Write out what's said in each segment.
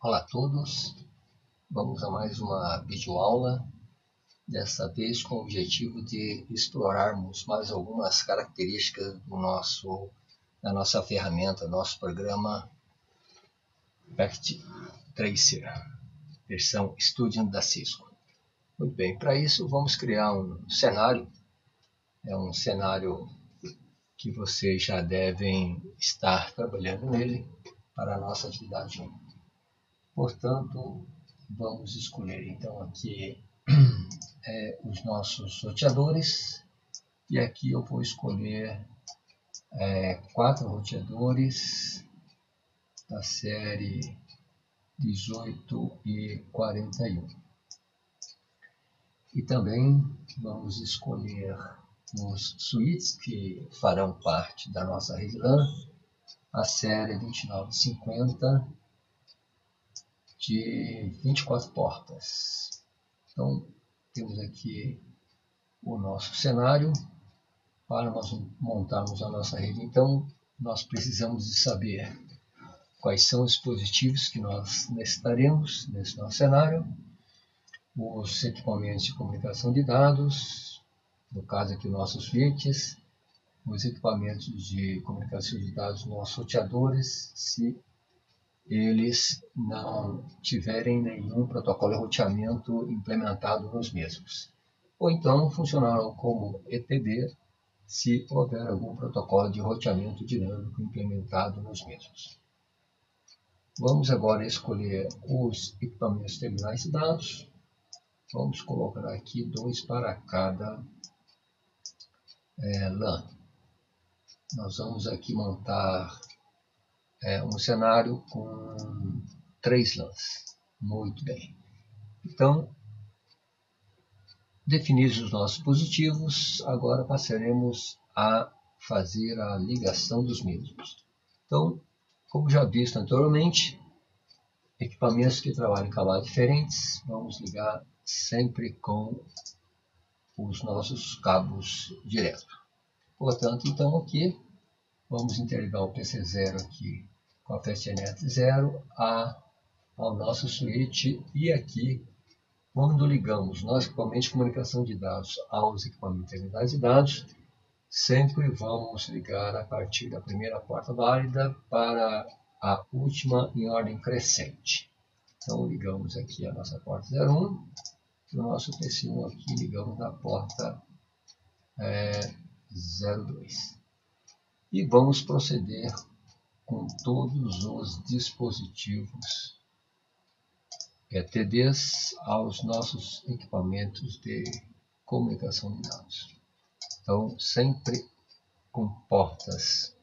Olá a todos, vamos a mais uma videoaula, dessa vez com o objetivo de explorarmos mais algumas características da nossa ferramenta, nosso programa PactTracer, versão Studium da Cisco. Muito bem, para isso vamos criar um cenário, um cenário que vocês já devem estar trabalhando nele para a nossa atividade 1. Portanto, vamos escolher então aqui os nossos roteadores, e aqui eu vou escolher 4 roteadores da série 18 e 41. E também vamos escolher os switches que farão parte da nossa rede LAN, a série 2950 de 24 portas. Então, temos aqui o nosso cenário para nós montarmos a nossa rede. Então, nós precisamos de saber quais são os dispositivos que nós necessitaremos nesse nosso cenário, os equipamentos de comunicação de dados, no caso aqui nossos switches, os equipamentos de comunicação de dados, nossos roteadores, se eles não tiverem nenhum protocolo de roteamento implementado nos mesmos. Ou então funcionarão como ETD, se houver algum protocolo de roteamento dinâmico implementado nos mesmos. Vamos agora escolher os equipamentos terminais de dados. Vamos colocar aqui 2 para cada LAN. Nós vamos aqui montar um cenário com 3 LANs. Muito bem. Então, definidos os nossos dispositivos, agora passaremos a fazer a ligação dos mesmos. Então, como já visto anteriormente, equipamentos que trabalham em camadas diferentes, vamos ligar sempre com os nossos cabos direto. Portanto, então aqui, vamos interligar o PC0 aqui com a Fastnet 0 ao nosso switch, e aqui, quando ligamos nosso equipamento de comunicação de dados aos equipamentos terminais de dados, sempre vamos ligar a partir da primeira porta válida para a última em ordem crescente. Então ligamos aqui a nossa porta 01 e o nosso PC1 aqui ligamos na porta 02. E vamos proceder com todos os dispositivos ETDs aos nossos equipamentos de comunicação de dados. Então, sempre com portas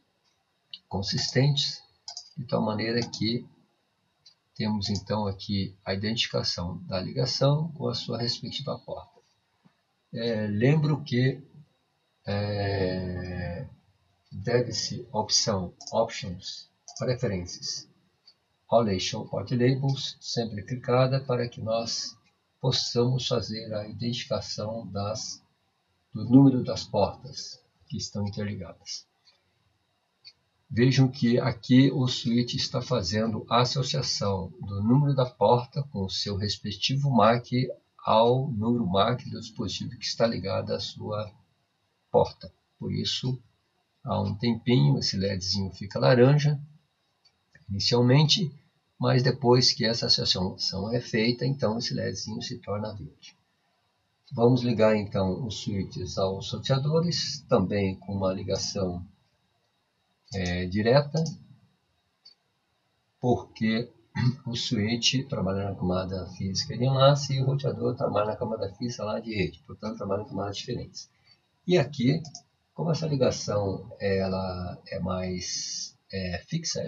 consistentes, de tal maneira que temos então aqui a identificação da ligação com a sua respectiva porta. Lembro que deve-se opção Options, Preferências, Only Show Port Labels, sempre clicada para que nós possamos fazer a identificação do número das portas que estão interligadas. Vejam que aqui o switch está fazendo a associação do número da porta com o seu respectivo MAC ao número MAC do dispositivo que está ligado à sua porta. Por isso, há um tempinho, esse LEDzinho fica laranja inicialmente, mas depois que essa associação é feita, então esse LEDzinho se torna verde. Vamos ligar então os switches aos roteadores, também com uma ligação direta, porque o switch trabalha na camada física de enlace e o roteador trabalha na camada física lá de rede, portanto trabalha em camadas diferentes. E aqui, como essa ligação ela é mais fixa,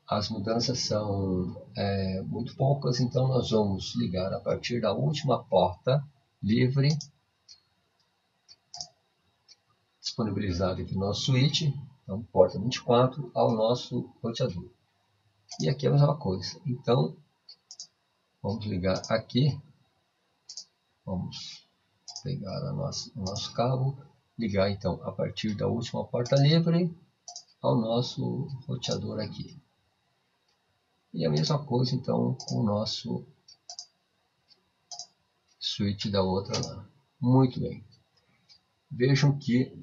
as mudanças são muito poucas, então nós vamos ligar a partir da última porta livre disponibilizado aqui no nosso switch, então porta 24, ao nosso roteador. E aqui é a mesma coisa. Então, vamos ligar aqui, vamos pegar o nosso cabo, ligar então a partir da última porta livre ao nosso roteador aqui. E a mesma coisa então com o nosso switch da outra lá. Muito bem. Vejam que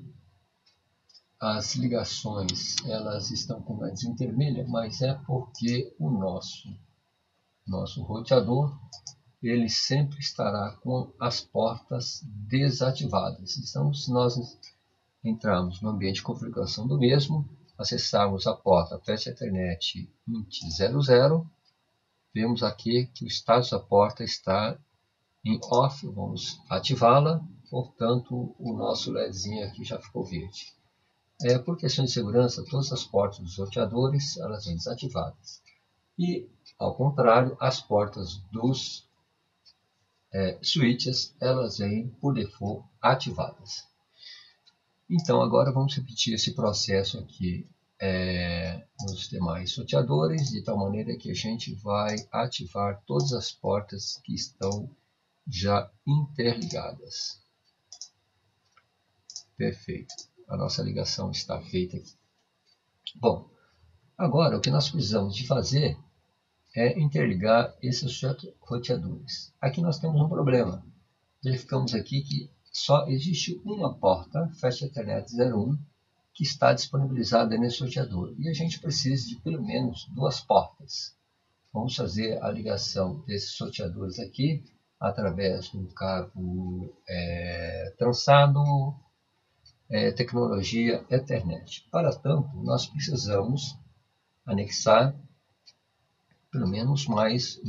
as ligações elas estão com LEDzinho vermelha, mas é porque o nosso roteador ele sempre estará com as portas desativadas. Então, se nós entrarmos no ambiente de configuração do mesmo, acessarmos a porta Fast Ethernet int00, vemos aqui que o status da porta está em off, vamos ativá-la, portanto o nosso LEDzinho aqui já ficou verde. Por questão de segurança, todas as portas dos roteadores elas vêm desativadas. E, ao contrário, as portas dos switches elas vêm por default ativadas. Então agora vamos repetir esse processo aqui nos demais roteadores, de tal maneira que a gente vai ativar todas as portas que estão já interligadas. Perfeito. A nossa ligação está feita aqui. Bom, agora o que nós precisamos de fazer é interligar esses roteadores. Aqui nós temos um problema. Verificamos aqui que só existe uma porta Fast Ethernet 01 que está disponibilizada nesse roteador. E a gente precisa de pelo menos duas portas. Vamos fazer a ligação desses roteadores aqui através do cabo trançado tecnologia Ethernet. Para tanto, nós precisamos anexar pelo menos mais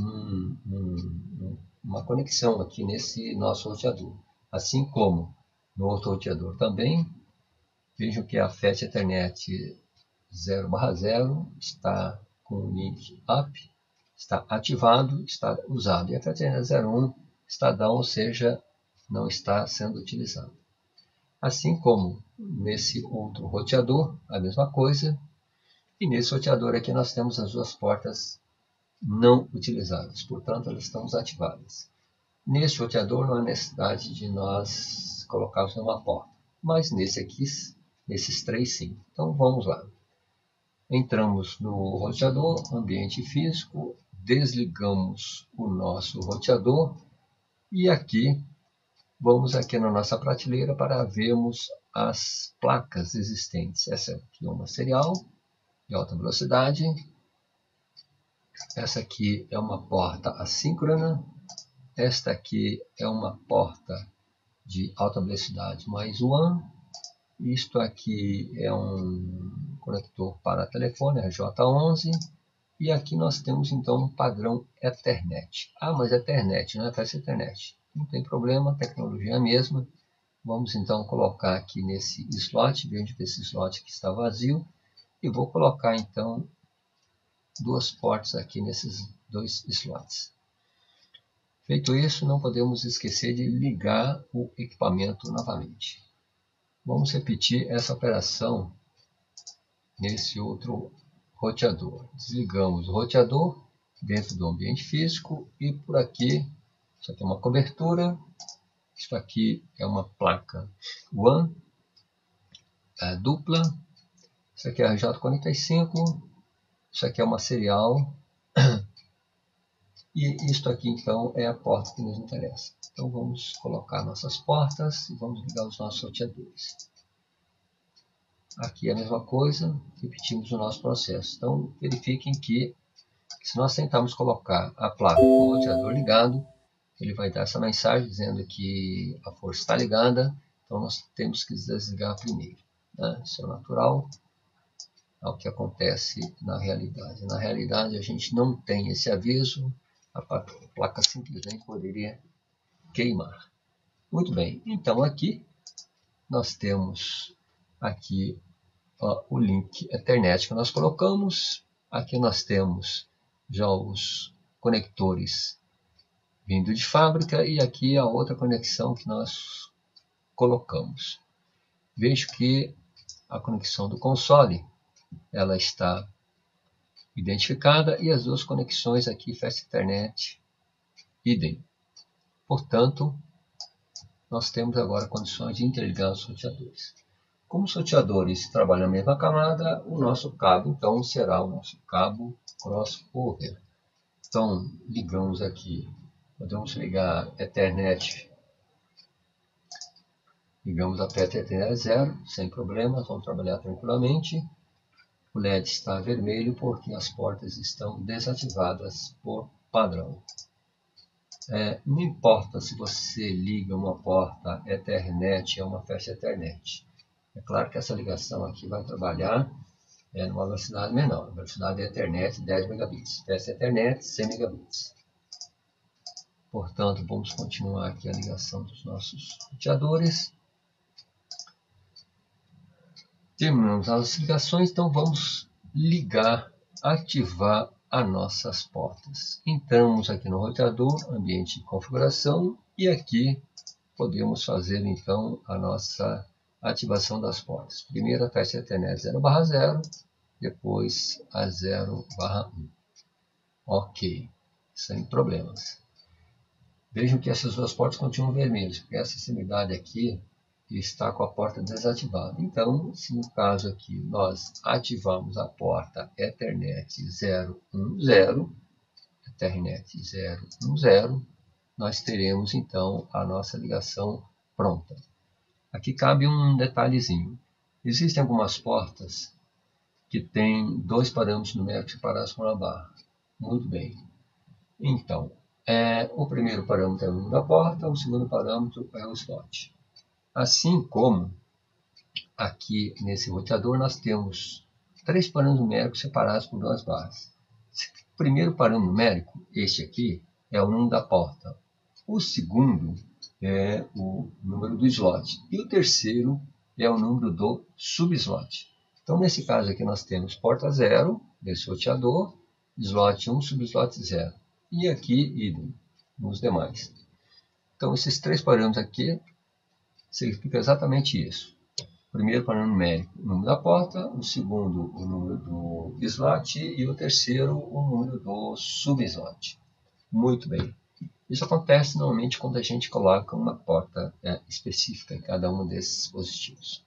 uma conexão aqui nesse nosso roteador. Assim como no outro roteador também, vejam que a Fast Ethernet 0/0 está com o link up, está ativado, está usado. E a Fast Ethernet 01 está down, ou seja, não está sendo utilizado. Assim como nesse outro roteador, a mesma coisa. E nesse roteador aqui nós temos as duas portas não utilizadas, portanto elas estão desativadas. Nesse roteador não há necessidade de nós colocarmos uma porta, mas nesse aqui, nesses três sim. Então vamos lá. Entramos no roteador, ambiente físico, desligamos o nosso roteador e aqui vamos aqui na nossa prateleira para vermos as placas existentes. Essa aqui é uma serial de alta velocidade. Essa aqui é uma porta assíncrona. Esta aqui é uma porta de alta velocidade mais WAN. Isto aqui é um conector para telefone, RJ11. E aqui nós temos então um padrão Ethernet. Ah, mas Ethernet, não é Fast Ethernet. Não tem problema, a tecnologia é a mesma. Vamos então colocar aqui nesse slot, dentro desse slot que está vazio. E vou colocar então duas portas aqui nesses dois slots. Feito isso, não podemos esquecer de ligar o equipamento novamente. Vamos repetir essa operação nesse outro roteador. Desligamos o roteador dentro do ambiente físico e por aqui, isso aqui é uma cobertura, isso aqui é uma placa WAN dupla, isso aqui é RJ45, isso aqui é uma serial e isto aqui então é a porta que nos interessa. Então vamos colocar nossas portas e vamos ligar os nossos roteadores. Aqui é a mesma coisa, repetimos o nosso processo. Então verifiquem que se nós tentarmos colocar a placa com o roteador ligado, ele vai dar essa mensagem dizendo que a força está ligada, então nós temos que desligar primeiro. Né? Isso é natural ao que acontece na realidade. Na realidade a gente não tem esse aviso, a placa simplesmente poderia queimar. Muito bem, então aqui nós temos aqui o link Ethernet que nós colocamos. Aqui nós temos já os conectores vindo de fábrica e aqui a outra conexão que nós colocamos. Vejo que a conexão do console ela está identificada e as duas conexões aqui Fast Ethernet idem. Portanto, nós temos agora condições de interligar os roteadores. Como os sorteadores trabalham na mesma camada, o nosso cabo, então, será o nosso cabo crossover. Então, ligamos aqui, podemos ligar Ethernet, ligamos a Ethernet 0, sem problemas, vamos trabalhar tranquilamente. O LED está vermelho porque as portas estão desativadas por padrão. Não importa se você liga uma porta Ethernet ou uma Fast Ethernet. É claro que essa ligação aqui vai trabalhar numa velocidade menor. A velocidade da Ethernet 10 megabits. Fast Ethernet 100 megabits. Portanto, vamos continuar aqui a ligação dos nossos roteadores. Terminamos as ligações, então vamos ligar, ativar as nossas portas. Entramos aqui no roteador, ambiente de configuração, e aqui podemos fazer então a nossa ativação das portas. Primeiro a Fast Ethernet 0/0, depois a 0/1. Ok, sem problemas. Vejam que essas duas portas continuam vermelhas, porque essa extremidade aqui está com a porta desativada. Então, se no caso aqui nós ativamos a porta Ethernet 010, Ethernet 010, nós teremos então a nossa ligação pronta. Aqui cabe um detalhezinho. Existem algumas portas que têm dois parâmetros numéricos separados por uma barra. Muito bem. Então, o primeiro parâmetro é o número da porta, o segundo parâmetro é o slot. Assim como aqui nesse roteador nós temos três parâmetros numéricos separados por duas barras. O primeiro parâmetro numérico, este aqui, é o número da porta. O segundo é o número do slot. E o terceiro é o número do subslot. Então, nesse caso aqui, nós temos porta 0, desse roteador, slot 1, subslot 0. E aqui, idem, nos demais. Então, esses três parâmetros aqui significam exatamente isso. O primeiro parâmetro numérico, o número da porta, o segundo, o número do slot, e o terceiro, o número do subslot. Muito bem. Isso acontece normalmente quando a gente coloca uma porta específica em cada um desses dispositivos.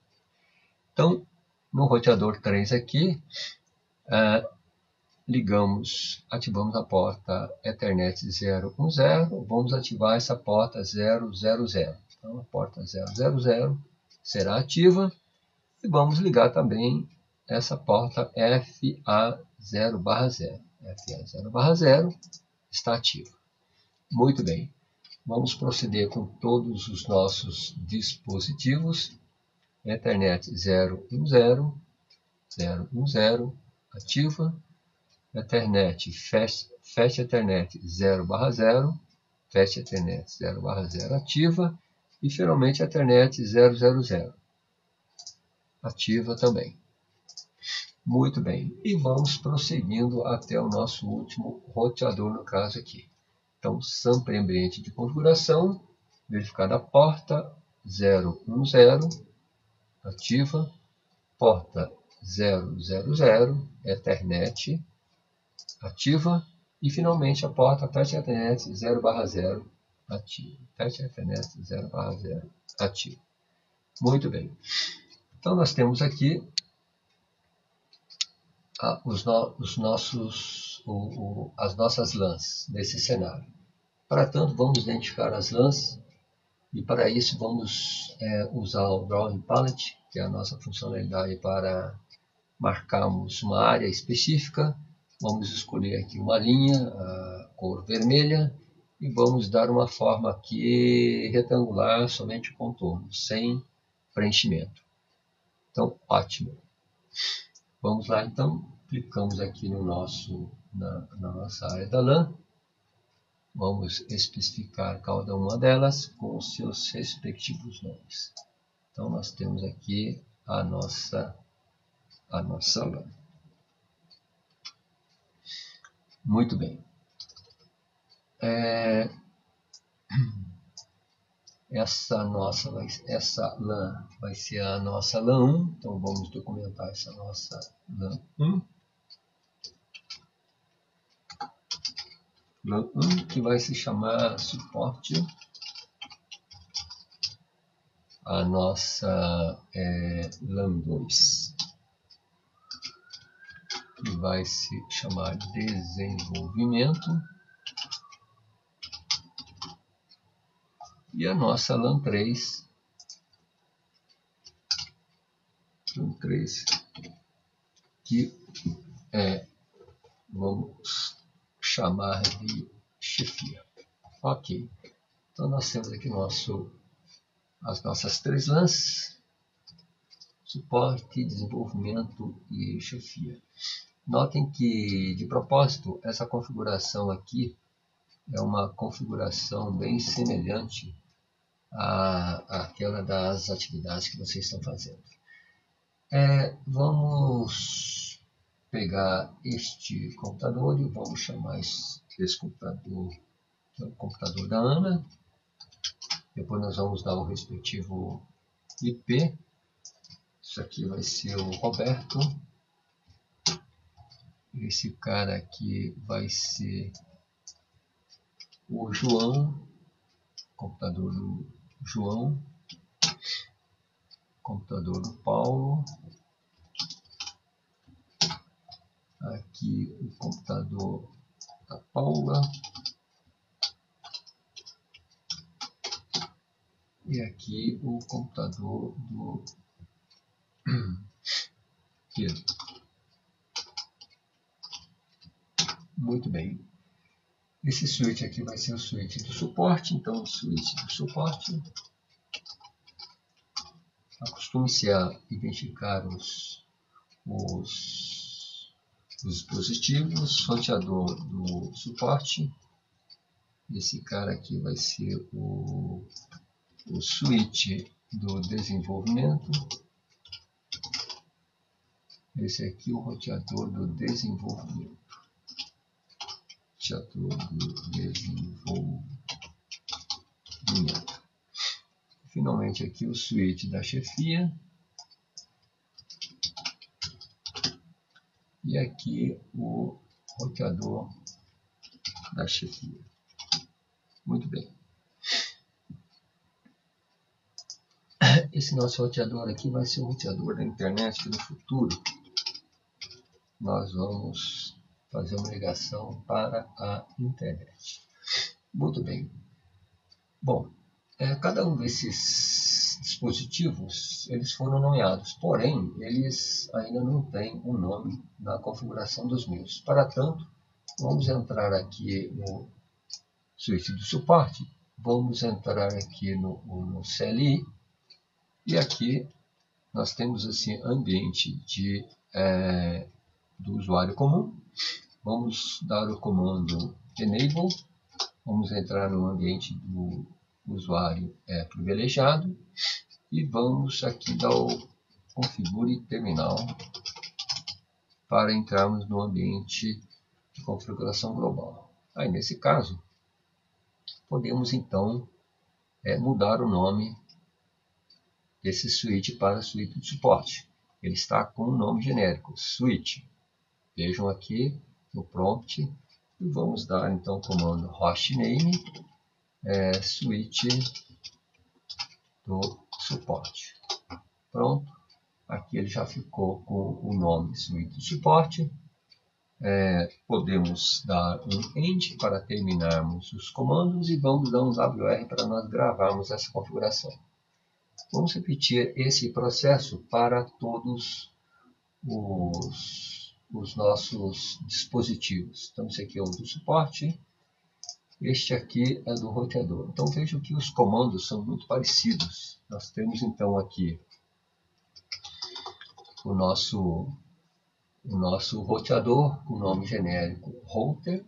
Então, no roteador 3 aqui, ativamos a porta Ethernet 010, vamos ativar essa porta 000. Então, a porta 000 será ativa e vamos ligar também essa porta FA0/0. FA0/0 está ativa. Muito bem. Vamos proceder com todos os nossos dispositivos. Ethernet 010, ativa. Ethernet Fast Ethernet 0/0, Fast Ethernet 0/0 ativa. E finalmente Ethernet 000, ativa também. Muito bem. E vamos prosseguindo até o nosso último roteador, no caso aqui. Então, SAMP ambiente de configuração, verificada a porta 010, ativa, porta 000, Ethernet, ativa, e finalmente a porta Fast Ethernet 0/0, ativa. Fast Ethernet 0/0, ativa. Muito bem. Então, nós temos aqui as nossas LANs nesse cenário. Para tanto, vamos identificar as LANs e para isso vamos usar o Drawing Palette, que é a nossa funcionalidade para marcarmos uma área específica. Vamos escolher aqui uma linha, a cor vermelha, e vamos dar uma forma aqui retangular, somente o contorno, sem preenchimento. Então, ótimo. Vamos lá, então, clicamos aqui na nossa área da LAN. Vamos especificar cada uma delas com os seus respectivos nomes. Então, nós temos aqui a nossa LAN. Muito bem. Essa LAN vai ser a nossa LAN 1. Então, vamos documentar essa nossa LAN 1. LAN 1 que vai se chamar suporte a nossa LAN 2, que vai se chamar desenvolvimento, e a nossa LAN 3, que vamos chamar de chefia. Ok, então nós temos aqui as nossas 3 LANs: suporte, desenvolvimento e chefia. Notem que, de propósito, essa configuração aqui é uma configuração bem semelhante àquela das atividades que vocês estão fazendo. Vamos pegar este computador e vamos chamar esse computador, que é o computador da Ana. Depois nós vamos dar o respectivo IP. Isso aqui vai ser o Roberto. Esse cara aqui vai ser o João, computador do João, computador do Paulo. Aqui o computador da Paula. E aqui o computador do Pedro. Muito bem. Esse switch aqui vai ser o switch do suporte. Então, o switch do suporte. Acostume-se a identificar os dispositivos. Roteador do suporte. Esse cara aqui vai ser o switch do desenvolvimento. Esse aqui é o roteador do desenvolvimento. Finalmente aqui o switch da chefia. E aqui o roteador da chefia. Muito bem. Esse nosso roteador aqui vai ser o roteador da internet, que no futuro nós vamos fazer uma ligação para a internet. Muito bem. Bom, cada um desses dispositivos, eles foram nomeados, porém, eles ainda não têm um nome na configuração dos meus. Para tanto, vamos entrar aqui no switch do suporte, vamos entrar aqui no CLI, e aqui nós temos assim ambiente do usuário comum. Vamos dar o comando enable, vamos entrar no ambiente do usuário privilegiado e vamos aqui dar o configure terminal para entrarmos no ambiente de configuração global. Aí nesse caso podemos então mudar o nome desse switch para switch de suporte. Ele está com um nome genérico, switch. Vejam aqui no prompt e vamos dar então o comando hostname switch do suporte. Pronto, aqui ele já ficou com o nome switch de suporte. Podemos dar um end para terminarmos os comandos e vamos dar um WR para nós gravarmos essa configuração. Vamos repetir esse processo para todos os nossos dispositivos. Então, esse aqui é o do suporte, este aqui é do roteador. Então, vejam que os comandos são muito parecidos. Nós temos, então, aqui o nosso roteador, com o nome genérico router,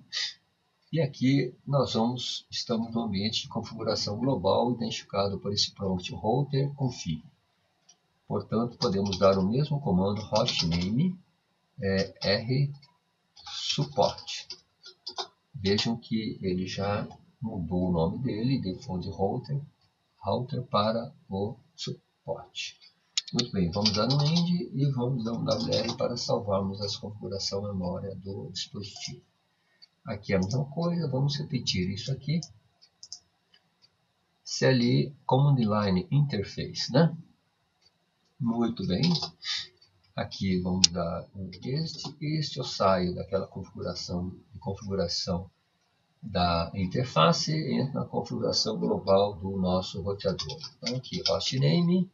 e aqui nós estamos no ambiente de configuração global, identificado por esse prompt router config. Portanto, podemos dar o mesmo comando hostname r suporte. Vejam que ele já mudou o nome dele, default de router para o suporte. Muito bem, vamos dar um end e vamos dar um WR para salvarmos essa configuração memória do dispositivo. Aqui é a mesma coisa, vamos repetir isso aqui. CLI Command Line Interface, né? Muito bem. Aqui vamos dar um este eu saio daquela configuração da interface e entro na configuração global do nosso roteador. Então aqui, hostname,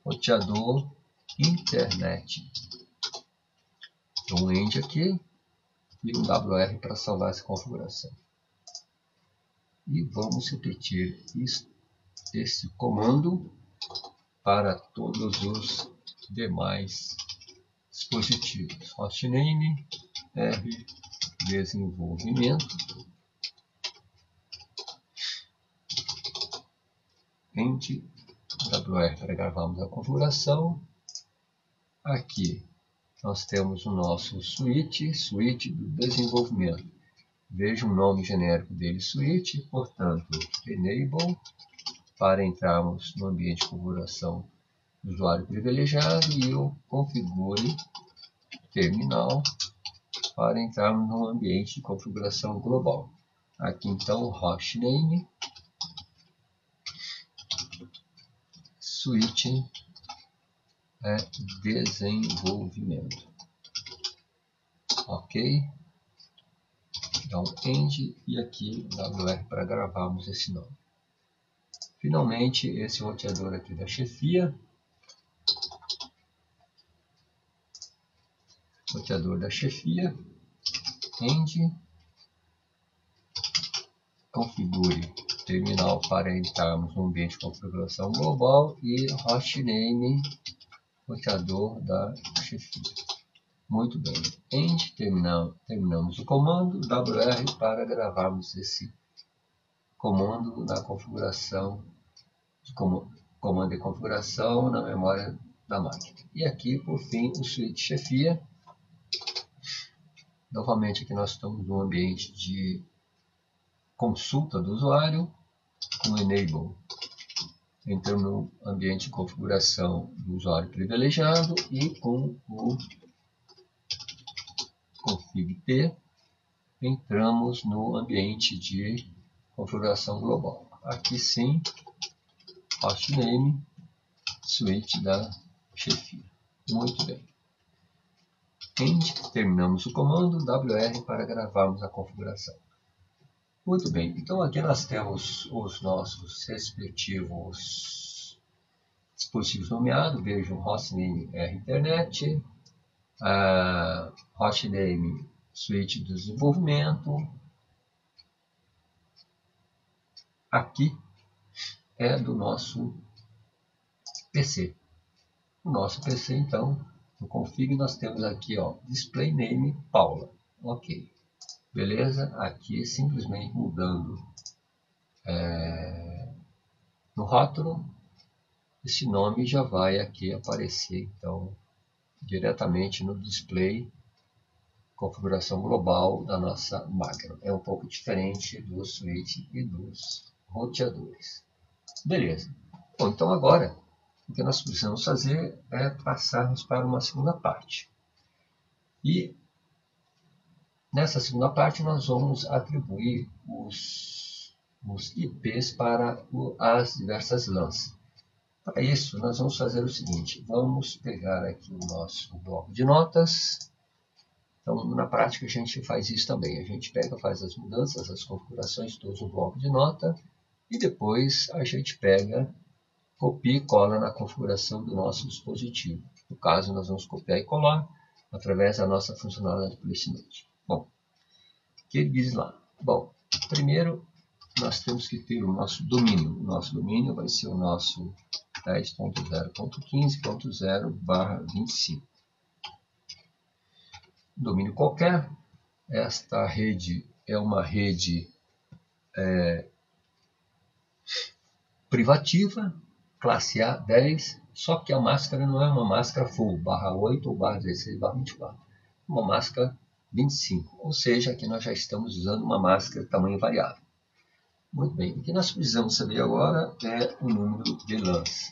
roteador, internet. Um end aqui e um WR para salvar essa configuração. E vamos repetir esse comando para todos os demais dispositivos. Hostname, R, desenvolvimento, end, WR para gravarmos a configuração. Aqui nós temos o nosso suíte do desenvolvimento. Veja o nome genérico dele, suíte, portanto, enable, para entrarmos no ambiente de configuração do usuário privilegiado, e eu configure terminal para entrarmos no ambiente de configuração global. Aqui então, hostname, suíte desenvolvimento. Ok? Então, end e aqui WR para gravarmos esse nome. Finalmente, esse roteador aqui da chefia. Roteador da chefia. End. Configure terminal para entrarmos no ambiente de configuração global. E hostname, roteador da chefia. Muito bem. End. Terminamos o comando. WR para gravarmos esse comando na configuração comando de configuração na memória da máquina. E aqui, por fim, o suíte chefia. Novamente, aqui nós estamos no ambiente de consulta do usuário, com enable. Entramos no ambiente de configuração do usuário privilegiado e com o config-p entramos no ambiente de configuração global. Aqui sim, hostname, suíte da chefia. Muito bem. End, terminamos o comando, WR para gravarmos a configuração. Muito bem, então aqui nós temos os nossos respectivos dispositivos nomeados. Vejam, hostname R internet, hostname suíte de desenvolvimento. Aqui é do nosso PC. O nosso PC, então, no config nós temos aqui, ó, display name Paula. Ok. Beleza? Aqui simplesmente mudando no rótulo, esse nome já vai aqui aparecer, então, diretamente no display configuração global da nossa máquina. É um pouco diferente do switch e dos roteadores. Beleza. Bom, então agora o que nós precisamos fazer é passarmos para uma segunda parte. E nessa segunda parte nós vamos atribuir os IPs para as diversas LANs. Para isso, nós vamos fazer o seguinte, vamos pegar aqui o nosso bloco de notas. Então, na prática, a gente faz isso também. A gente pega, faz as mudanças, as configurações todas no bloco de nota e depois a gente pega, copia e cola na configuração do nosso dispositivo. No caso, nós vamos copiar e colar através da nossa funcionalidade PlaceNote. Bom, o que ele diz lá? Bom, primeiro nós temos que ter o nosso domínio. O nosso domínio vai ser o nosso 10.0.15.0/25. Domínio qualquer. Esta rede é uma rede privativa, classe A 10, só que a máscara não é uma máscara full, /8 ou /16, /24. Uma máscara 25, ou seja, aqui nós já estamos usando uma máscara de tamanho variável. Muito bem, o que nós precisamos saber agora é o número de LANs.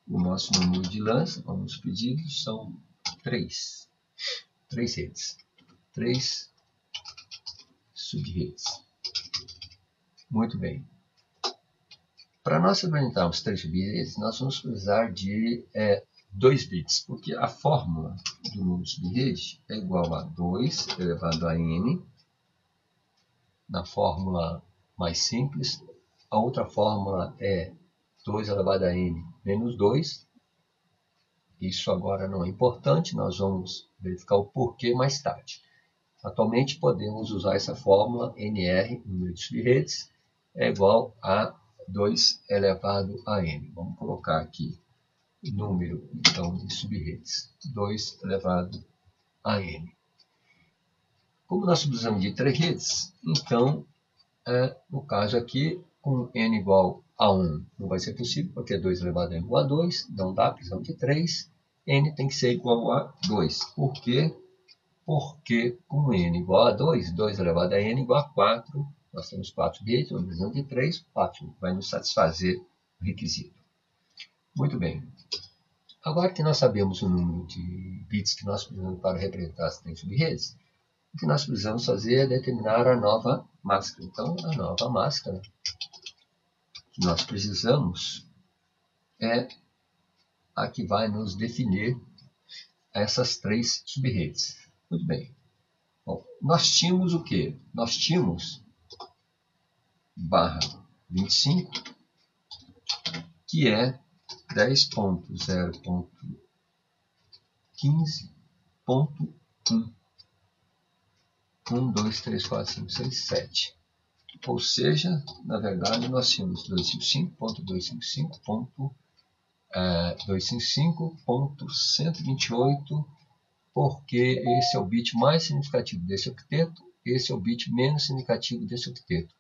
O nosso número de LANs, vamos pedir, são 3 redes, 3 subredes. Muito bem. Para nós implementarmos 3 subredes, nós vamos precisar de 2 bits, porque a fórmula do número subrede é igual a 2 elevado a n, na fórmula mais simples. A outra fórmula é 2 elevado a n menos 2. Isso agora não é importante, nós vamos verificar o porquê mais tarde. Atualmente podemos usar essa fórmula NR, número de subredes, é igual a 2 elevado a n. Vamos colocar aqui o número então, de subredes, 2 elevado a n. Como nós precisamos de 3 redes, então, no caso aqui, com n igual a 1 não vai ser possível, porque 2 elevado a n igual a 2, não dá, precisamos de 3. N tem que ser igual a 2. Por quê? Porque com n igual a 2, 2 elevado a n igual a 4. Nós temos 4 bits, nós precisamos de 3, 4 vai nos satisfazer o requisito. Muito bem. Agora que nós sabemos o número de bits que nós precisamos para representar as 3 subredes, o que nós precisamos fazer é determinar a nova máscara. Então, a nova máscara que nós precisamos é a que vai nos definir essas 3 subredes. Muito bem. Bom, nós tínhamos o quê? Nós tínhamos barra 25, que é 10.0.15.1. 1, 2, 3, 4, 5, 6, 7. Ou seja, na verdade, nós tínhamos 255.255.128, porque esse é o bit mais significativo desse octeto, esse é o bit menos significativo desse octeto.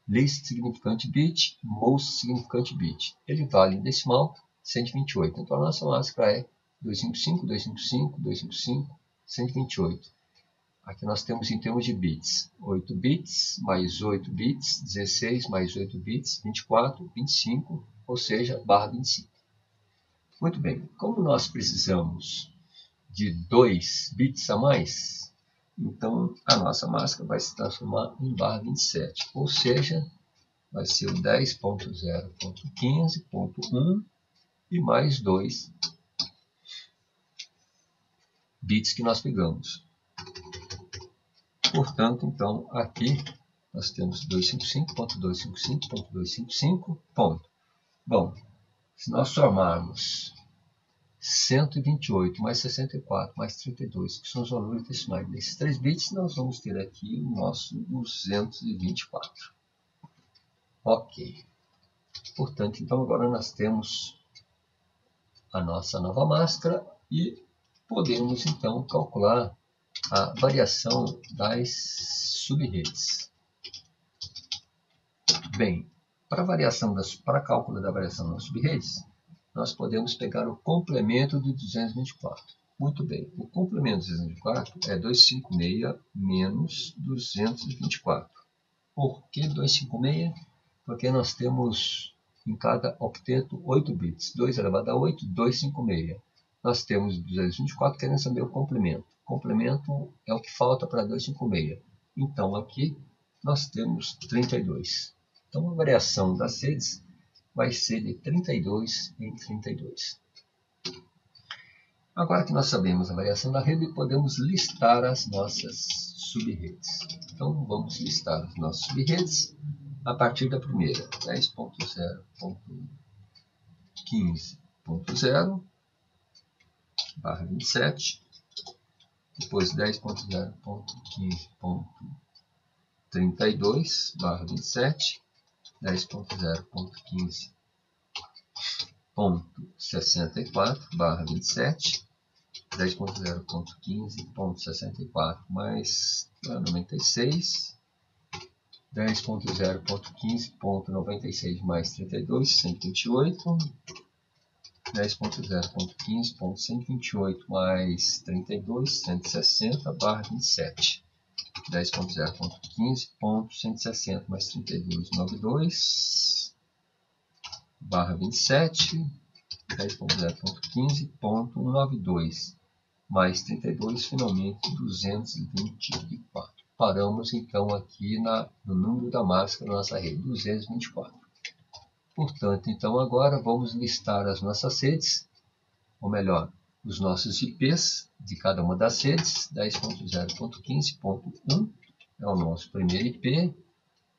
Least significant bit, most significant bit. Ele vale em decimal 128. Então a nossa máscara é 255, 255, 255, 128. Aqui nós temos em termos de bits, 8 bits, mais 8 bits, 16, mais 8 bits, 24, 25, ou seja, barra 25. Muito bem, como nós precisamos de 2 bits a mais, então a nossa máscara vai se transformar em barra 27, ou seja, vai ser o 10.0.15.1 e mais 2 bits que nós pegamos. Portanto, então, aqui nós temos 255.255.255, ponto. Bom, se nós somarmos 128 mais 64 mais 32, que são os valores decimais desses 3 bits, nós vamos ter aqui o nosso 224. Ok. Portanto, então, agora nós temos a nossa nova máscara e podemos, então, calcular a variação das subredes. Bem, para cálculo da variação das subredes, nós podemos pegar o complemento de 224. Muito bem, o complemento de 224 é 256 menos 224. Por que 256? Porque nós temos em cada octeto 8 bits. 2 elevado a 8, 256. Nós temos 224, querendo saber o complemento. O complemento é o que falta para 256. Então, aqui nós temos 32. Então, a variação das redes vai ser de 32 em 32. Agora que nós sabemos a variação da rede, podemos listar as nossas subredes. Então, vamos listar as nossas subredes a partir da primeira, 10.0.15.0, barra 27, depois 10.0.15.32, barra 27, 10.0.15.64, barra 27, 10.0.15.64 mais 96, 10.0.15.96 mais 32, 128, 10.0.15.128 mais 32, 160, barra 27. 10.0.15.160 mais 32, 92, barra 27. 10.0.15.192 mais 32, finalmente 224. Paramos então aqui no número da máscara da nossa rede, 224. Portanto, então agora vamos listar as nossas redes, ou melhor, os nossos IPs de cada uma das redes. 10.0.15.1 é o nosso primeiro IP,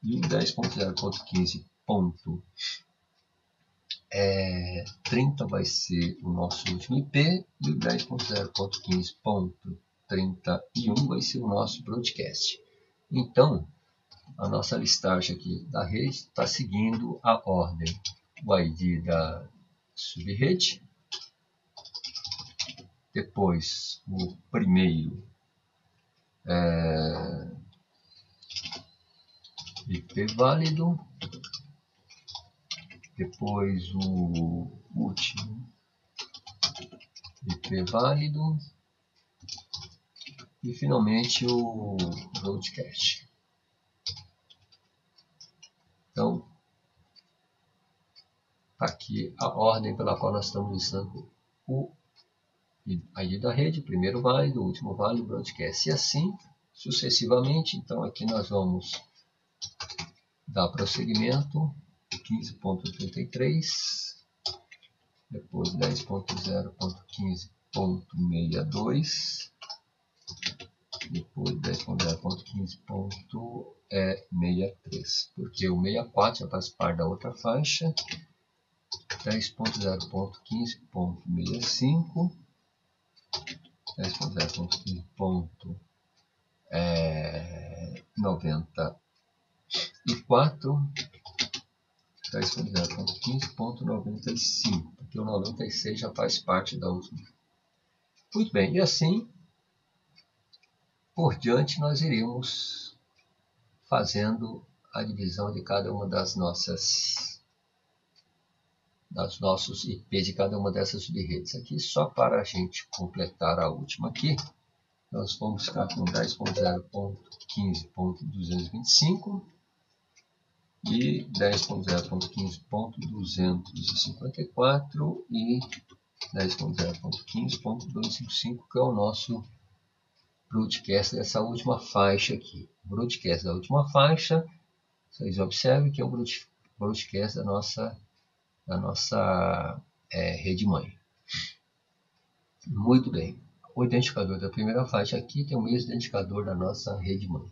e o 10.0.15.30 vai ser o nosso último IP, e o 10.0.15.31 vai ser o nosso broadcast. Então, a nossa listagem aqui da rede está seguindo a ordem. O ID da subrede, depois o primeiro IP válido, depois o último IP válido e finalmente o broadcast. Então, aqui a ordem pela qual nós estamos listando o ID da rede, primeiro válido, último válido, broadcast, e assim sucessivamente. Então aqui nós vamos dar prosseguimento, 15.33, depois 10.0.15.62, depois 10.0.15.63, porque o 64 já faz parte da outra faixa, 10.0.15.65, 10.0.15.94, 10.0.15.95, porque o 96 já faz parte da última. Muito bem, e assim por diante nós iremos fazendo a divisão de cada uma dos IPs de cada uma dessas subredes aqui. Só para a gente completar a última aqui, nós vamos ficar com 10.0.15.225 e 10.0.15.254 e 10.0.15.255, que é o nosso broadcast dessa última faixa aqui. O broadcast da última faixa, vocês observem que é o broadcast da nossa rede mãe. Muito bem. O identificador da primeira faixa aqui tem o mesmo identificador da nossa rede mãe.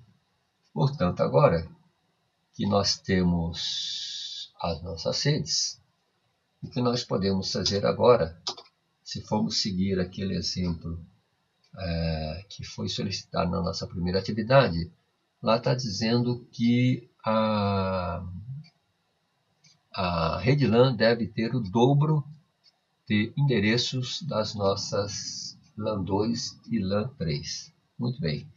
Portanto, agora que nós temos as nossas redes, o que nós podemos fazer agora, se formos seguir aquele exemplo que foi solicitado na nossa primeira atividade, lá está dizendo que a rede LAN deve ter o dobro de endereços das nossas LAN 2 e LAN 3. Muito bem.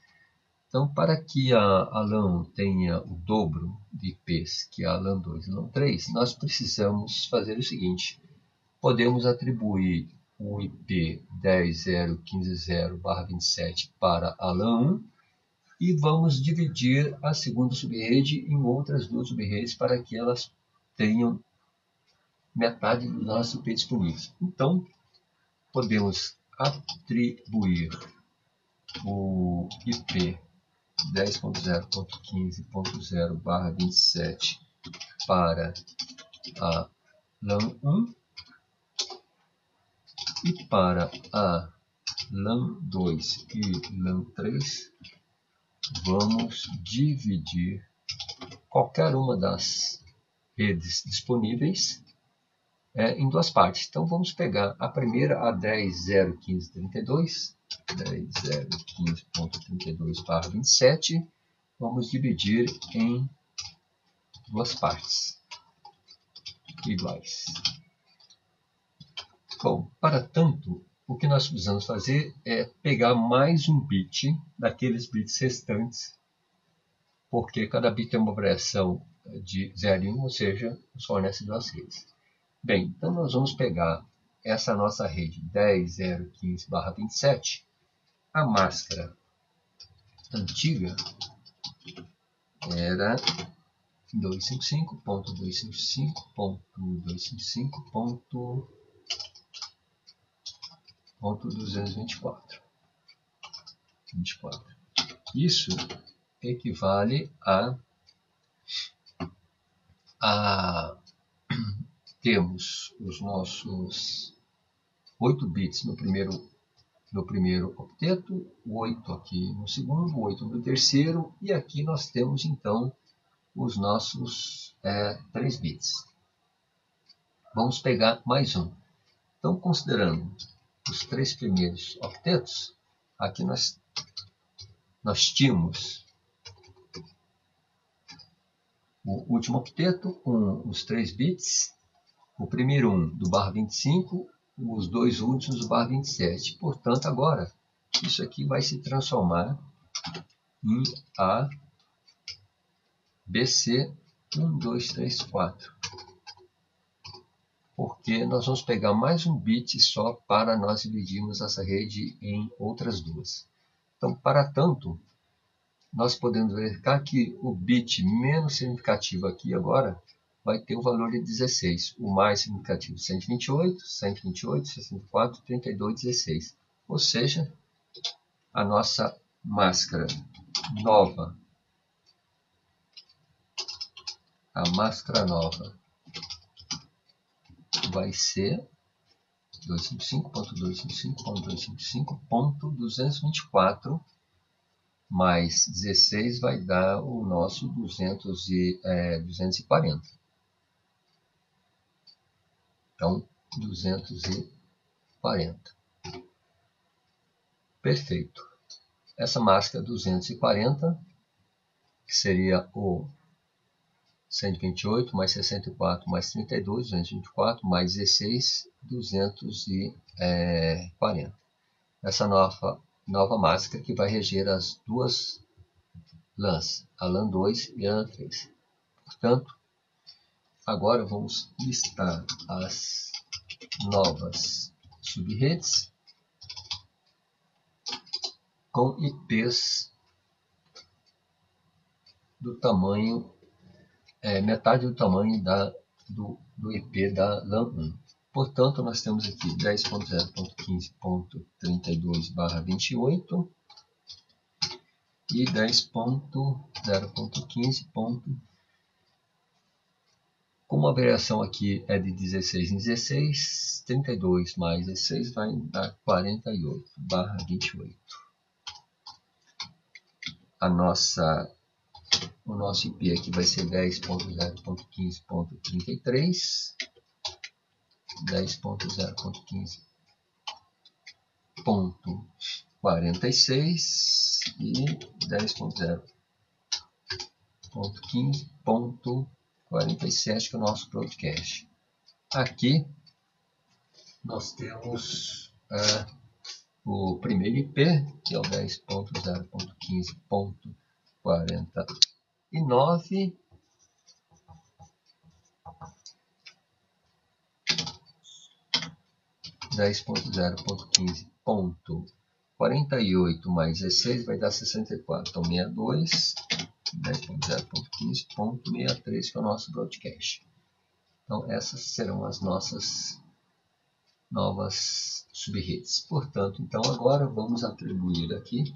Então, para que a LAN tenha o dobro de IPs que a LAN 2 e LAN 3, nós precisamos fazer o seguinte. Podemos atribuir o IP 10.0.15.0/27 para a LAN 1 e vamos dividir a segunda subrede em outras duas subredes para que elas tenham metade do nosso IP disponível. Então, podemos atribuir o IP 10.0.15.0/27 para a LAN 1 e para a LAN 2 e LAN 3 vamos dividir qualquer uma das redes disponíveis em duas partes. Então vamos pegar a primeira, a 10.0.15.32, 10.0.15.32/27, vamos dividir em duas partes iguais. Bom, para tanto, o que nós precisamos fazer é pegar mais um bit daqueles bits restantes, porque cada bit tem uma variação de 0 e 1, ou seja, nos fornece duas redes. Bem, então nós vamos pegar essa nossa rede 10.0.15/27, a máscara antiga era 255.255.224. Isso equivale a temos os nossos 8 bits no primeiro octeto, 8 aqui no segundo, 8 no terceiro, e aqui nós temos então os nossos 3 bits. Vamos pegar mais um. Então, considerando os 3 primeiros octetos, aqui nós tínhamos o último octeto com os 3 bits, o primeiro 1 do barra 25, os 2 últimos do barra 27. Portanto, agora, isso aqui vai se transformar em A, B, C, 1, 2, 3, 4. Porque nós vamos pegar mais um bit só para nós dividirmos essa rede em outras duas. Então, para tanto, nós podemos verificar que o bit menos significativo aqui agora vai ter o valor de 16. O mais significativo 128, 128, 64, 32, 16. Ou seja, a nossa máscara nova, vai ser 255.255.255.224 mais 16 vai dar o nosso 240. Então, 240. Perfeito. Essa máscara 240, que seria o 128 mais 64 mais 32, 224 mais 16, 240. Essa nova máscara que vai reger as duas LANs, a LAN 2 e a LAN 3. Portanto, agora vamos listar as novas subredes com IPs do tamanho, metade do tamanho do IP da LAN 1. Portanto, nós temos aqui 10.0.15.32/28 e 10.0.15. Como a variação aqui é de 16 em 16, 32 mais 16 vai dar 48/28. O nosso IP aqui vai ser 10.0.15.33, 10.0.15.46 e 10.0.15.47, que é o nosso broadcast. Aqui nós temos o primeiro IP, que é o 10.0.15.49, .48 mais 16 vai dar 64, então 62, 10.0.15.63, que é o nosso broadcast. Então, essas serão as nossas novas subredes. Portanto, então agora vamos atribuir aqui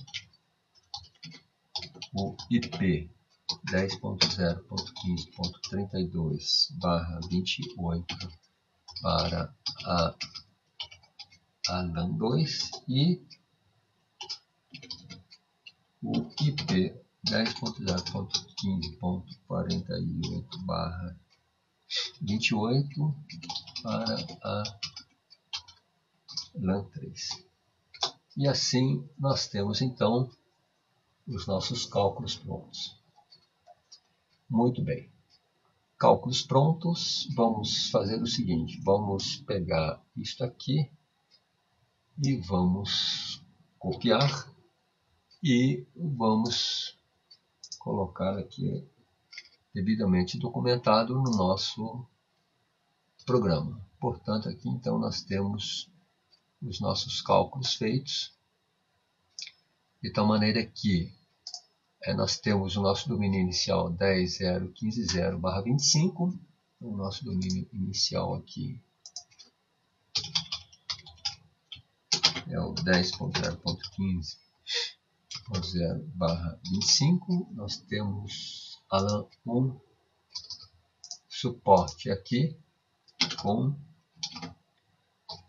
o IP 10.0.15.32/28 para a LAN 2 e o IP 10.0.15.48/28 para a LAN 3. E assim nós temos então os nossos cálculos prontos. Muito bem. Cálculos prontos, vamos fazer o seguinte, vamos pegar isto aqui e vamos copiar e vamos colocar aqui devidamente documentado no nosso programa. Portanto, aqui então nós temos os nossos cálculos feitos, de tal maneira que nós temos o nosso domínio inicial 10.0.15.0/25, o nosso domínio inicial aqui é o 10.0.15.0/25, nós temos a LAN 1 suporte aqui, com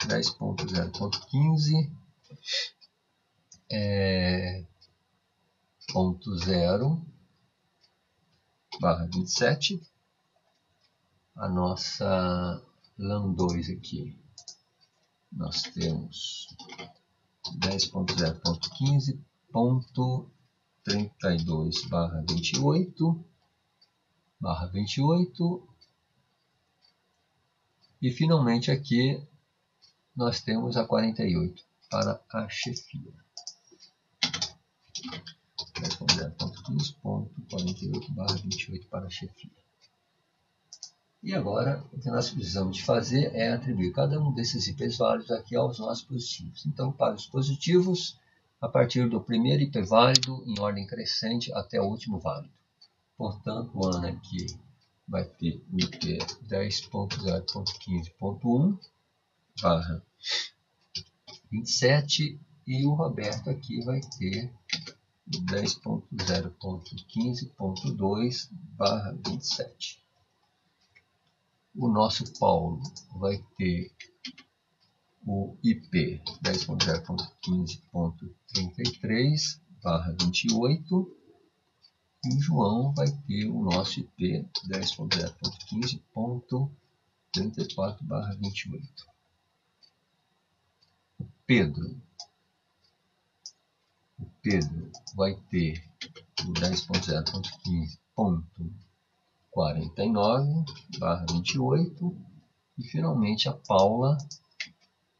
10.0.15 .0/27. A nossa LAN2 aqui, nós temos 10.0.15.32/28 e finalmente aqui nós temos a 48 para a chefia. 10.0.15.48/28 para a chefia. E agora, o que nós precisamos de fazer é atribuir cada um desses IPs válidos aqui aos nossos positivos. Então, para os positivos, a partir do primeiro IP válido, em ordem crescente, até o último válido. Portanto, o Ana aqui vai ter o IP 10.0.15.1/27 e o Roberto aqui vai ter 10.0.15.2/27. O nosso Paulo vai ter o IP 10.0.15.33/28 e o João vai ter o nosso IP 10.0.15.34/28. O Pedro vai ter o 10.0.15.49/28 e finalmente a Paula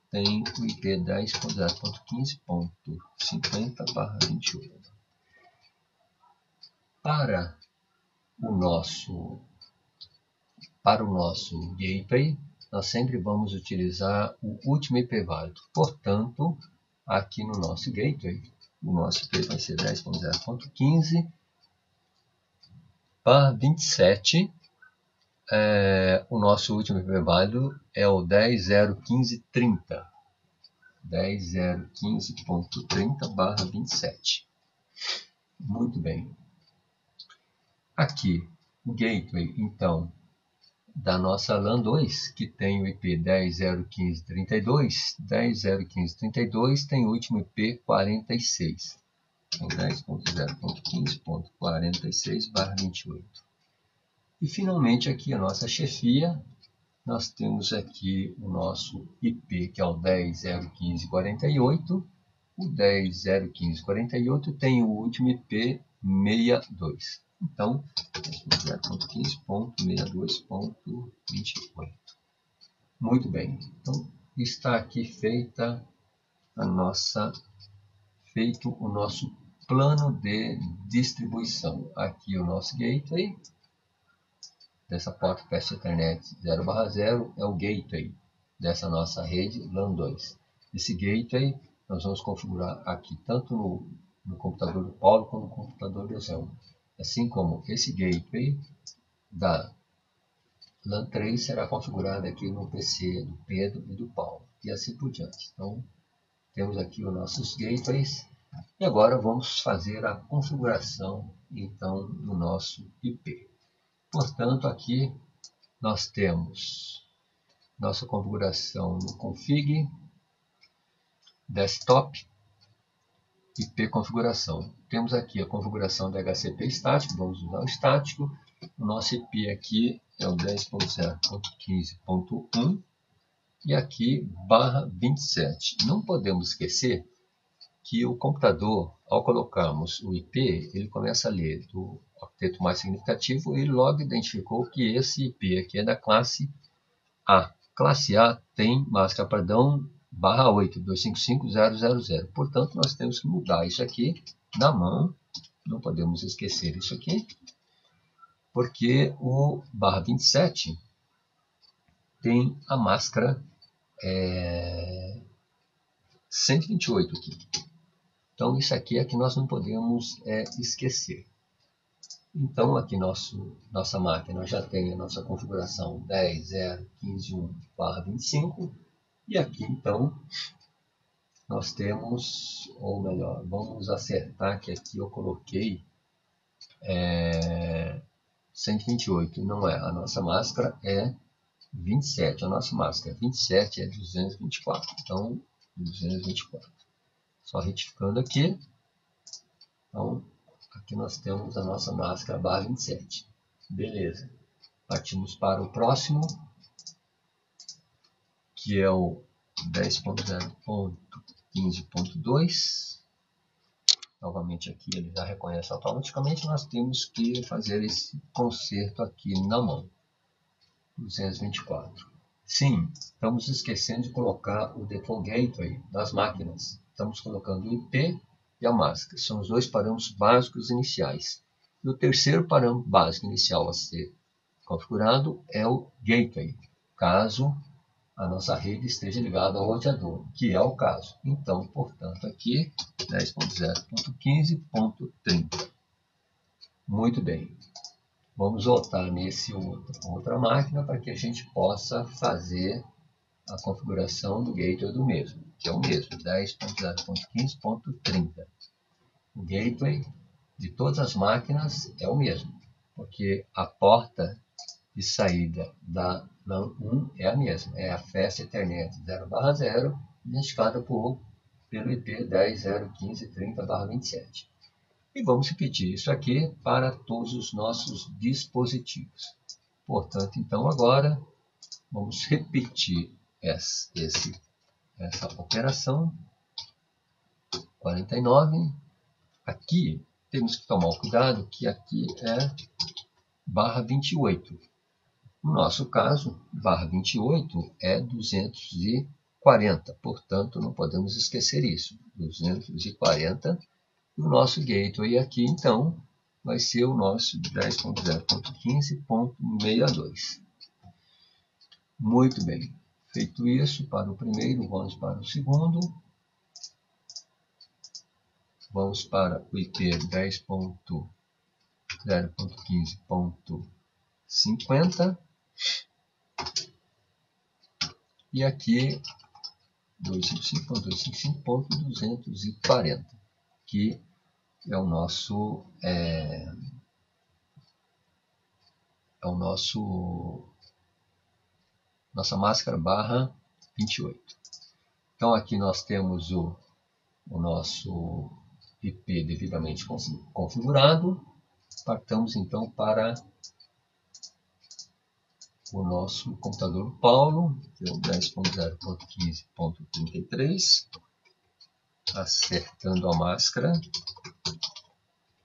tem o IP 10.0.15.50/28. Para o nosso gateway, nós sempre vamos utilizar o último IP válido. Portanto, aqui no nosso gateway, o nosso IP vai ser 10.0.15/27. O nosso último IP válido é o 10.0.15.30. 10.0.15.30/27. Muito bem. Aqui, o gateway, então, da nossa LAN2, que tem o IP 10.0.15.32. 10.0.15.32 tem o último IP 46. Então, 10.0.15.46/28. E, finalmente, aqui a nossa chefia. Nós temos aqui o nosso IP, que é o 10.0.15.48. O 10.0.15.48 tem o último IP 62. Então, 10.0.15.62.28. Muito bem. Então, está aqui feito o nosso plano de distribuição. Aqui o nosso gateway. Dessa porta Fast Ethernet 0/0 é o gateway dessa nossa rede LAN2. Esse gateway nós vamos configurar aqui tanto no computador do Paulo como no computador do Zé. Assim como esse gateway da LAN3 será configurado aqui no PC do Pedro e do Paulo, e assim por diante. Então, temos aqui os nossos gateways, e agora vamos fazer a configuração então do nosso IP. Portanto, aqui nós temos nossa configuração no config, desktop, IP configuração. Temos aqui a configuração da HCP estático, vamos usar o estático. O nosso IP aqui é o 10.0.15.1 e aqui /27. Não podemos esquecer que o computador, ao colocarmos o IP, ele começa a ler do octeto mais significativo e ele logo identificou que esse IP aqui é da classe A. Classe A tem máscara padrão /8, 255.000. Portanto, nós temos que mudar isso aqui na mão. Não podemos esquecer isso aqui, porque o /27 tem a máscara 128 aqui. Então, isso aqui é que nós não podemos esquecer. Então, aqui nossa máquina já tem a nossa configuração 10.0.15.1/25. E aqui, então, nós temos, ou melhor, vamos acertar que aqui eu coloquei 128. Não é, a nossa máscara é 27, a nossa máscara 27 é 224, então 224. Só retificando aqui, então aqui nós temos a nossa máscara barra 27. Beleza, partimos para o próximo, que é o 10.0.15.2. Novamente aqui ele já reconhece automaticamente, nós temos que fazer esse conserto aqui na mão. 224. Sim, estamos esquecendo de colocar o Default Gateway das máquinas. Estamos colocando o IP e a máscara. São os dois parâmetros básicos iniciais. E o terceiro parâmetro básico inicial a ser configurado é o Gateway, caso a nossa rede esteja ligada ao roteador, que é o caso. Então, portanto, aqui 10.0.15.30. Muito bem. Vamos voltar nesse outra máquina para que a gente possa fazer a configuração do gateway do mesmo, que é o mesmo, 10.0.15.30. O gateway de todas as máquinas é o mesmo, porque a porta de saída da LAN 1 é a mesma, é a Fast Ethernet 0/0, identificada pelo IP 10.0.15.30/27. E vamos repetir isso aqui para todos os nossos dispositivos. Portanto, então agora vamos repetir essa operação. 49. Aqui temos que tomar cuidado que aqui é /28. No nosso caso, /28 é 240. Portanto, não podemos esquecer isso. 240. O nosso gateway aqui, então, vai ser o nosso 10.0.15.62. Muito bem. Feito isso para o primeiro, vamos para o segundo. Vamos para o IP 10.0.15.50. E aqui 255.255.240, que é o nosso nossa máscara /28. Então aqui nós temos o nosso IP devidamente configurado. Partamos então para o nosso computador Paulo, que é o 10.0.15.33, acertando a máscara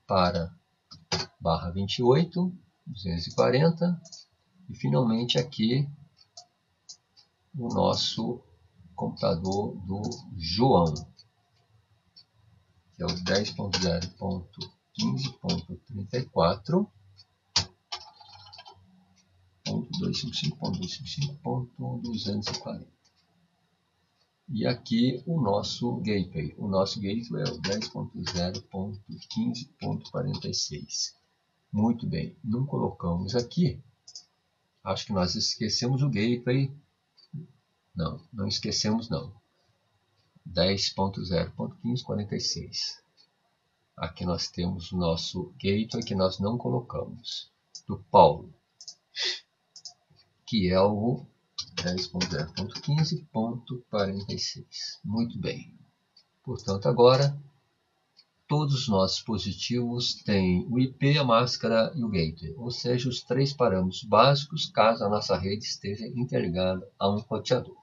para /28, 240, e finalmente aqui o nosso computador do João, que é o 10.0.15.34, 255.255.240. E aqui o nosso gateway. O nosso gateway é o 10.0.15.46. Muito bem. Não colocamos aqui. Acho que nós esquecemos o gateway. Não, não esquecemos não. 10.0.15.46. Aqui nós temos o nosso gateway que nós não colocamos. Do Paulo, que é o 10.0.15.46. Muito bem. Portanto, agora, todos os nossos dispositivos têm o IP, a máscara e o gateway, ou seja, os três parâmetros básicos, caso a nossa rede esteja interligada a um roteador.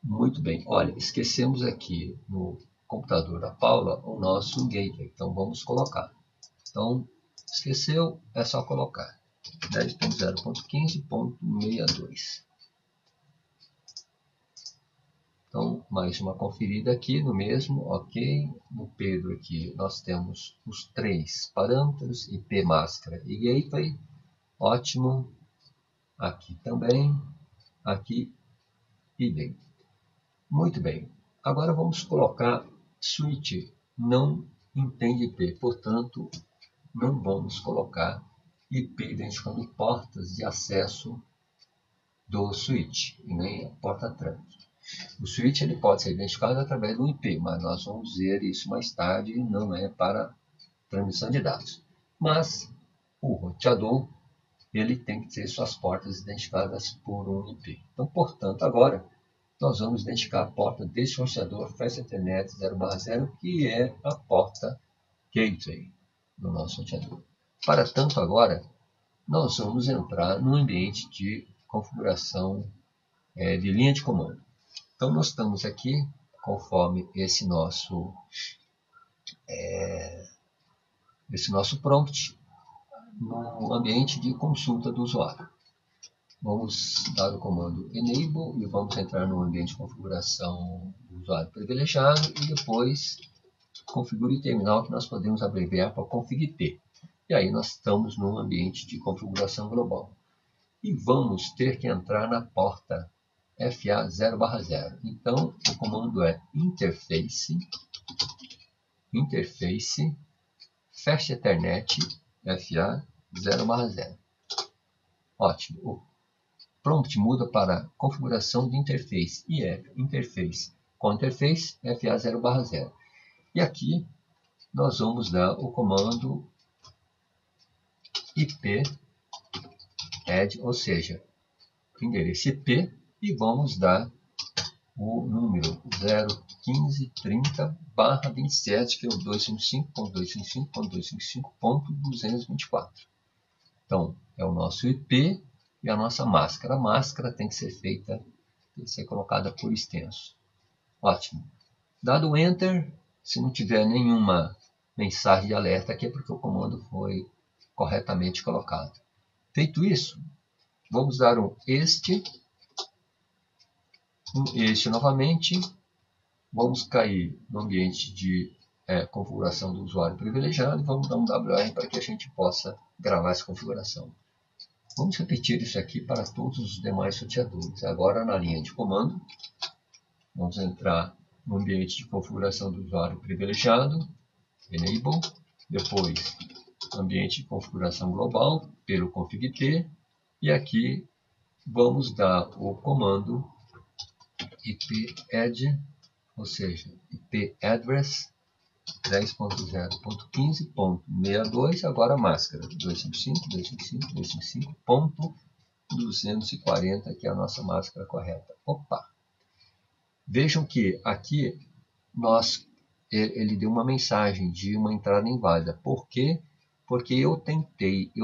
Muito bem. Olha, esquecemos aqui no computador da Paula o nosso gateway, então vamos colocar. Então, esqueceu, é só colocar. 10.0.15.62. Então, mais uma conferida aqui no mesmo, ok. No Pedro aqui nós temos os três parâmetros, IP, máscara e gateway. Ótimo. Aqui também. Aqui, idem. Muito bem. Agora vamos colocar switch. Não entende IP, portanto, não vamos colocar IP identificando portas de acesso do switch, e nem a porta trunk. O switch ele pode ser identificado através do IP, mas nós vamos ver isso mais tarde, não é para transmissão de dados. Mas o roteador ele tem que ter suas portas identificadas por um IP. Então, portanto, agora nós vamos identificar a porta desse roteador Fast Ethernet 0/0, que é a porta Gateway do nosso roteador. Para tanto, agora nós vamos entrar no ambiente de configuração de linha de comando. Então, nós estamos aqui, conforme esse nosso prompt, no ambiente de consulta do usuário. Vamos dar o comando enable e vamos entrar no ambiente de configuração do usuário privilegiado e depois configure terminal, que nós podemos abreviar para config-t. E aí nós estamos no ambiente de configuração global. E vamos ter que entrar na porta FA 0/0. Então o comando é interface Fast Ethernet FA 0/0. Ótimo. O prompt muda para configuração de interface e é interface com interface FA 0/0. E aqui nós vamos dar o comando IP add, ou seja, endereço IP, e vamos dar o número 01530/27, que é o 255.255.255.224. Então, é o nosso IP e a nossa máscara. A máscara tem que ser feita, tem que ser colocada por extenso. Ótimo. Dado o Enter, se não tiver nenhuma mensagem de alerta aqui, é porque o comando foi corretamente colocado. Feito isso, vamos dar um este novamente. Vamos cair no ambiente de configuração do usuário privilegiado e vamos dar um WR para que a gente possa gravar essa configuração. Vamos repetir isso aqui para todos os demais roteadores. Agora, na linha de comando, vamos entrar no ambiente de configuração do usuário privilegiado, enable, depois ambiente de configuração global, pelo config-t, e aqui vamos dar o comando IP add, ou seja, IP address 10.0.15.62, agora máscara 255.240, que é a nossa máscara correta. Opa! Vejam que aqui ele deu uma mensagem de uma entrada inválida. Por quê? Porque eu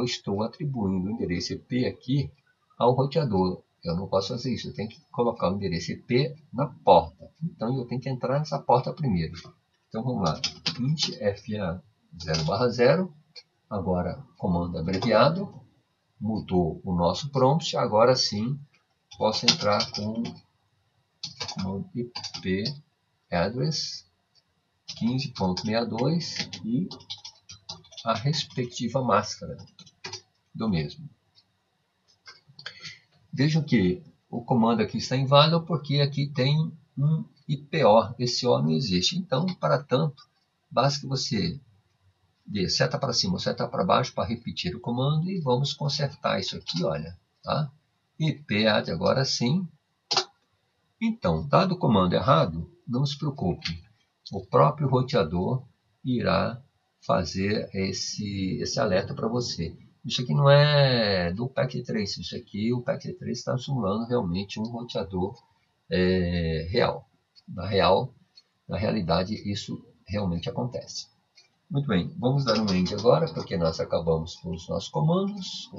estou atribuindo o endereço IP aqui ao roteador. Eu não posso fazer isso, eu tenho que colocar o endereço IP na porta. Então eu tenho que entrar nessa porta primeiro. Então vamos lá, int FA 0/0, agora comando abreviado, mudou o nosso prompt, agora sim posso entrar com o comando IP address 15.62 e a respectiva máscara do mesmo. Vejam que o comando aqui está inválido porque aqui tem um IPO, esse O não existe. Então, para tanto, basta que você dê seta para cima ou seta para baixo para repetir o comando e vamos consertar isso aqui, olha, tá? IP add agora sim. Então, dado o comando errado, não se preocupe, o próprio roteador irá fazer esse alerta para você. Isso aqui não é do Packet Trace, isso aqui o Packet Trace está simulando realmente um roteador real. Na realidade, isso realmente acontece. Muito bem, vamos dar um end agora, porque nós acabamos com os nossos comandos,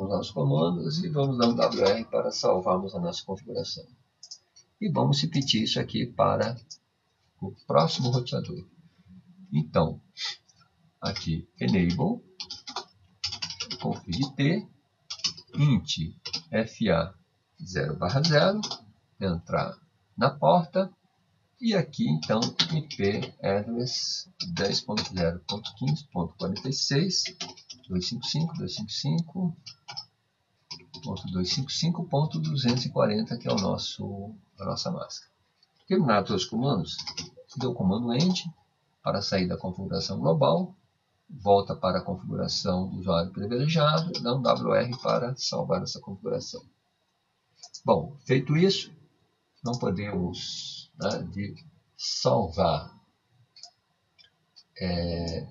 e vamos dar um WR para salvarmos a nossa configuração. E vamos repetir isso aqui para o próximo roteador. Então, aqui, enable, config-t, int FA 0/0, entrar na porta, e aqui, então, IP address 10.0.15.46, 255.255.240, que é a nossa máscara. Terminados os comandos, deu o comando end para sair da configuração global, volta para a configuração do usuário privilegiado, dá um WR para salvar essa configuração. Bom, feito isso, não podemos de salvar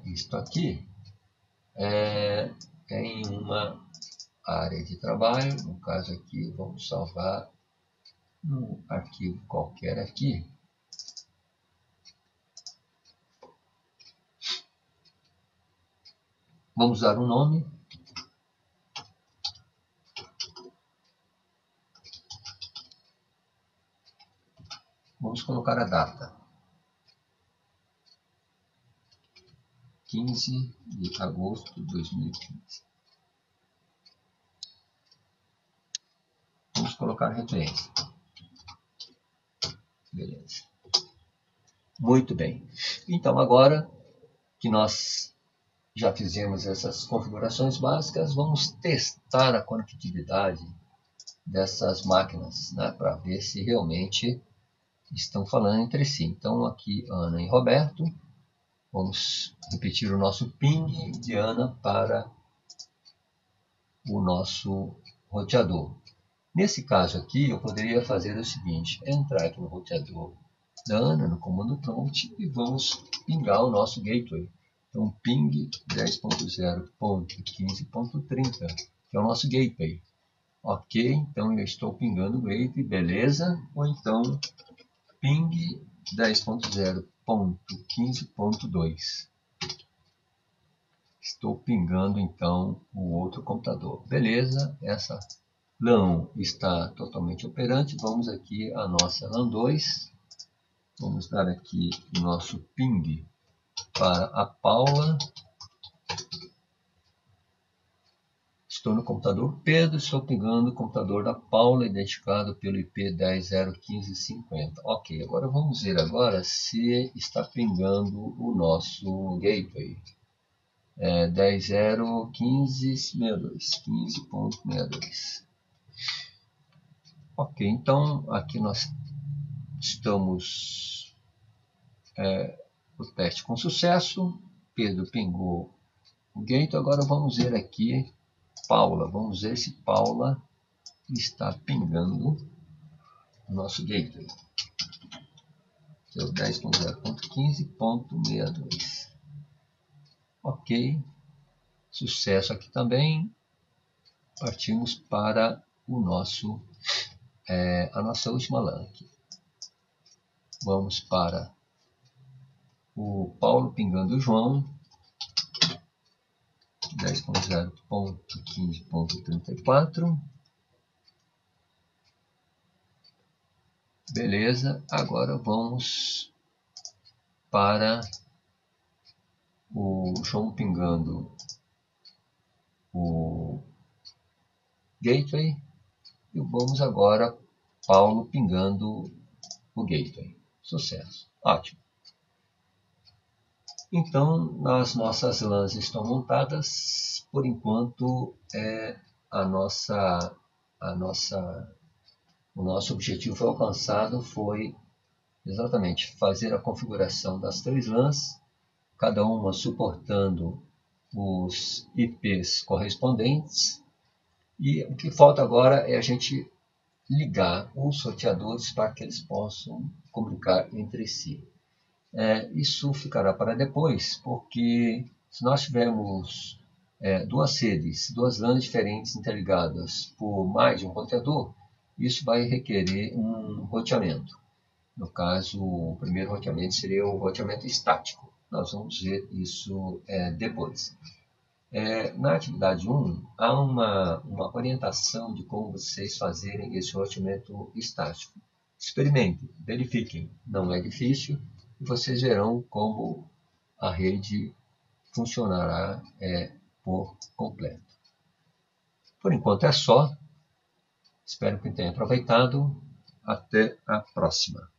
isto aqui em uma área de trabalho. No caso aqui, vamos salvar num arquivo qualquer aqui. Vamos dar um nome. Vamos colocar a data. 15 de agosto de 2015. Vamos colocar referência. Beleza. Muito bem. Então, agora que nós já fizemos essas configurações básicas, vamos testar a conectividade dessas máquinas, né, para ver se realmente estão falando entre si. Então, aqui, Ana e Roberto. Vamos repetir o nosso ping de Ana para o nosso roteador. Nesse caso aqui, eu poderia fazer o seguinte: entrar aqui no roteador da Ana, no comando prompt, e vamos pingar o nosso gateway. Então, ping 10.0.15.30, que é o nosso gateway. Ok, então eu estou pingando o gateway, beleza? Ou então, ping 10.0.15.2. Estou pingando então o outro computador. Beleza, essa LAN está totalmente operante. Vamos aqui à nossa LAN 2. Vamos dar aqui o nosso ping para a Paula. Estou no computador Pedro, estou pingando o computador da Paula, identificado pelo IP 10.0.15.50. Ok, agora vamos ver agora se está pingando o nosso gateway. 10.0.15.62. Ok, então aqui nós estamos o teste com sucesso. Pedro pingou o gateway. Agora vamos ver aqui Paula. Vamos ver se Paula está pingando o nosso gateway. 10.0.15.62. Ok, sucesso aqui também. Partimos para o nosso a nossa última LAN aqui. Vamos para o Paulo pingando o João. 10.0.15.34. Beleza, agora vamos para o João pingando o gateway. E vamos agora Paulo pingando o gateway. Sucesso, ótimo. Então, as nossas LANs estão montadas. Por enquanto, o nosso objetivo foi alcançado, foi exatamente fazer a configuração das 3 LANs, cada uma suportando os IPs correspondentes. E o que falta agora é a gente ligar os roteadores para que eles possam comunicar entre si. Isso ficará para depois, porque se nós tivermos duas redes, duas LANs diferentes interligadas por mais de um roteador, isso vai requerer um roteamento. No caso, o primeiro roteamento seria o roteamento estático. Nós vamos ver isso depois. Na atividade 1, há uma orientação de como vocês fazerem esse roteamento estático. Experimentem, verifiquem, não é difícil, e vocês verão como a rede funcionará por completo. Por enquanto é só. Espero que tenha aproveitado. Até a próxima.